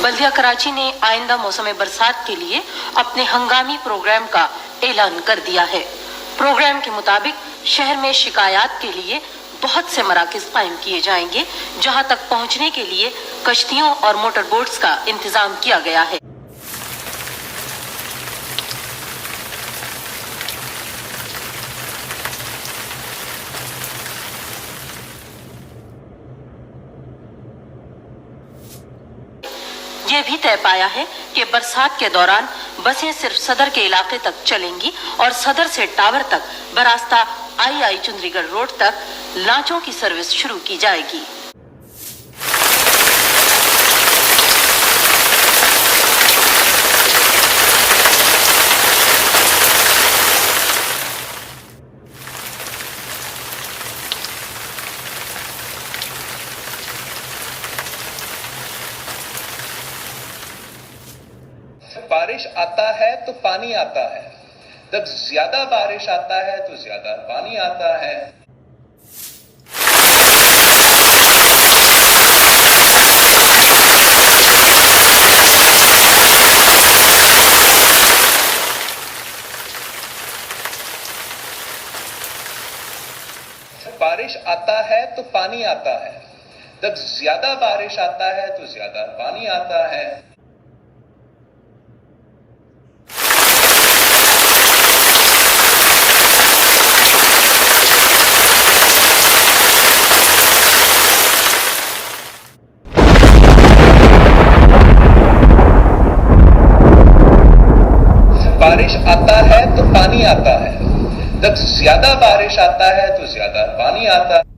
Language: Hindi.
बल्दिया कराची ने आइंदा मौसम बरसात के लिए अपने हंगामी प्रोग्राम का ऐलान कर दिया है। प्रोग्राम के मुताबिक शहर में शिकायत के लिए बहुत से मराकज कायम किए जाएंगे, जहां तक पहुंचने के लिए कश्तियों और मोटर बोट्स का इंतजाम किया गया है। ये भी तय पाया है कि बरसात के दौरान बसें सिर्फ सदर के इलाके तक चलेंगी और सदर से टावर तक बरास्ता आई चुंदरीगढ़ रोड तक लांचों की सर्विस शुरू की जाएगी। बारिश आता है तो पानी आता है, जब ज्यादा बारिश आता है तो ज्यादा पानी आता है। बारिश आता है तो पानी आता है, जब ज्यादा बारिश आता है तो ज्यादा पानी आता है। बारिश आता है तो पानी आता है, जब ज्यादा बारिश आता है तो ज्यादा पानी आता है।